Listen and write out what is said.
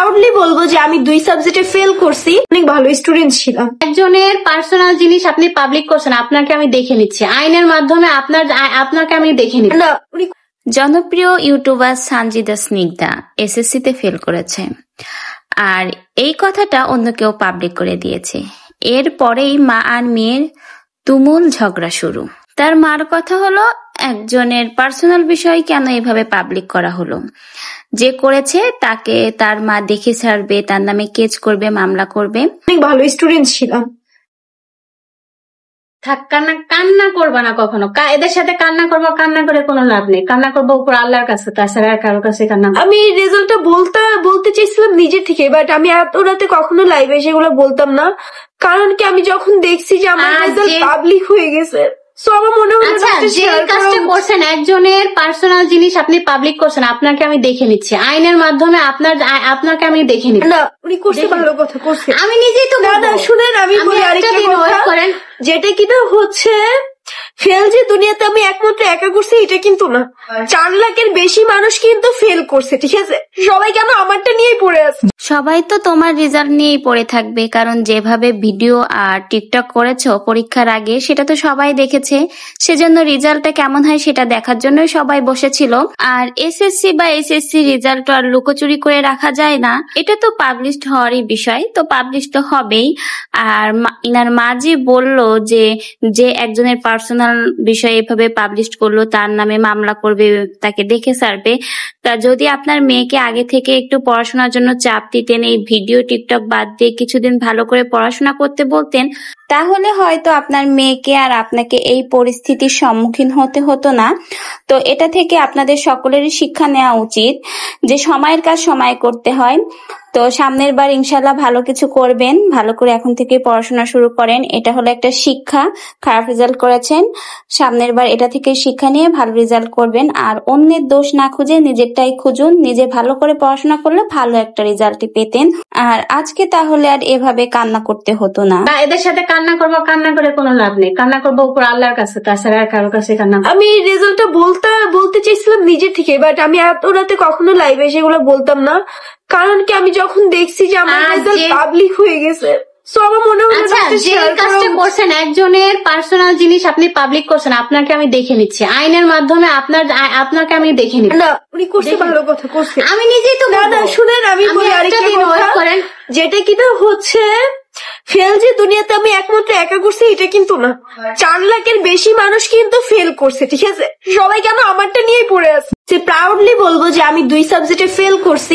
Proudly বলবো যে আমি 2 সাবজেক্টে ফেল করছি, অনেক ভালো স্টুডেন্ট ছিলাম। একজনের পার্সোনাল জিনিস আপনি পাবলিক করছেন, আপনাকে আমি দেখে নিচ্ছি আইনের মাধ্যমে, আপনাকে আমি দেখে নিচ্ছি না। জনপ্রিয় ইউটিউবার সানজিদা স্নিগ্ধা এসএসসিতে ফেল করেছে, আর এই কথাটা অন্য কেউ পাবলিক করে দিয়েছে। এরপরেই মা আর মেয়ের তুমুল ঝগড়া শুরু। তার মার কথা হলো, একজনের পার্সোনাল বিষয় কেন এভাবে পাবলিক করা হলো, যে করেছে তাকে তার মা দেখে ছাড়বে, তার নামে কেস করবে, মামলা করবে। অনেক ভালো স্টুডেন্ট ছিলাম। থাক, কান্না করবা না কখনো। এদের সাথে কান্না করবো, কান্না করে কোনো লাভ নেই। কান্না করবো উপর আল্লাহর কাছে, তাছাড়া আর কারোর কাছে কান্না। আমি রেজাল্টটা বলতে চাইছিলাম নিজে থেকে, বাট আমি এত রাতে কখনো লাইভে সেগুলো বলতাম না, কারণ কি আমি যখন দেখছি যে আমার রেজাল্ট পাবলিক হয়ে গেছে, সো আমার মনে হলো যে কাজটা করছেন, একজনের পার্সোনাল জিনিস আপনি পাবলিক করছেন, আপনাকে আমি দেখে নিচ্ছি আইনের মাধ্যমে, আপনাকে আমি দেখে নিচ্ছি। না, উনি করছে, ভালো কথা করছে। আমি নিজেই তো না শুনেন, আমি বলি আরেকটা কথা, যেটা কিনা হচ্ছে ফেল যে দুনিয়াতে আমি একমাত্র একা করছি এটা কিন্তু না, 4 লাখের বেশি মানুষ কিন্তু ফেল করছে, ঠিক আছে? সবাই কেন আমারটা নিয়েই পড়ে আছে? সবাই তো তোমার রেজাল্ট নিয়েই পড়ে থাকবে, কারণ যেভাবে ভিডিও আর টিকটক করেছো পরীক্ষার আগে সেটা তো সবাই দেখেছে, সেজন্য রেজাল্টটা কেমন হয় সেটা দেখার জন্যই সবাই বসেছিল। আর এসএসসি বা এসএসসি রেজাল্ট আর লুকোচুরি করে রাখা যায় না, এটা তো পাবলিশড হওয়ারই বিষয়, তো পাবলিশ তো হবেই। আর ইনার মা যে বললো যে একজনের পার্সোনাল বিষয় এভাবে পাবলিশ করলো, তার নামে মামলা করবে, তাকে দেখে ছাড়বে। তা যদি আপনার মেয়েকে আগে থেকে একটু পড়াশোনার জন্য চাপ দিতেন, এই ভিডিও টিকটক বাদ দিয়ে কিছুদিন ভালো করে পড়াশোনা করতে বলতেন, তাহলে হয়তো আপনার মেয়েকে আর আপনাকে এই পরিস্থিতির সম্মুখীন হতে হতো না। তো এটা থেকে আপনাদের সকলেরই শিক্ষা নেওয়া উচিত যে সময়ের কাজ সময় করতে হয়। তো সামনের বার ইনশাল্লাহ ভালো কিছু করবেন, ভালো করে এখন থেকে পড়াশোনা শুরু করেন। এটা হলো একটা শিক্ষা, খারাপ রেজাল্ট করেছেন, সামনের বার এটা থেকে শিক্ষা নিয়ে ভালো রেজাল্ট করবেন। আর অন্যের দোষ না খুঁজে নিজেরটাই খুঁজুন, নিজে ভালো করে পড়াশোনা করলে ভালো একটা রেজাল্ট পেতেন। আর আজকে তাহলে আর এভাবে কান্না করতে হতো না। এদের সাথে কান্না করবো, কান্না করে কোনো লাভ নেই। কান্না করবো উপর আল্লাহর কাছে, তাছাড়া আর কারোর কাছে কান্না। আমি রেজাল্টটা বলতে চাইছিলাম নিজে থেকে, বাট আমি এত রাতে কখনো লাইভে সেগুলো বলতাম না, কারণ কি আমি যখন দেখছি যে আমার রেজাল্ট পাবলিক হয়ে গেছে, সো আমার মনে হলো যে কাজটা করছেন, একজনের পার্সোনাল জিনিস আপনি পাবলিক করছেন, আপনাকে আমি দেখে নিচ্ছি আইনের মাধ্যমে, আপনাকে আমি দেখে নিচ্ছি। না, উনি করছে, ভালো কথা করছে। আমি নিজেই তো না শুনেন, আমি বলি আরেকটা কথা, যেটা কিনা হচ্ছে ফেল যে দুনিয়াতে আমি একমাত্র একা করছি এটা কিন্তু না, 4 লাখের বেশি মানুষ কিন্তু ফেল করছে, ঠিক আছে? সবাই কেন আমারটা নিয়েই পড়ে আছে? প্রাউডলি বলবো যে আমি 2 সাবজেক্টে ফেল করছি।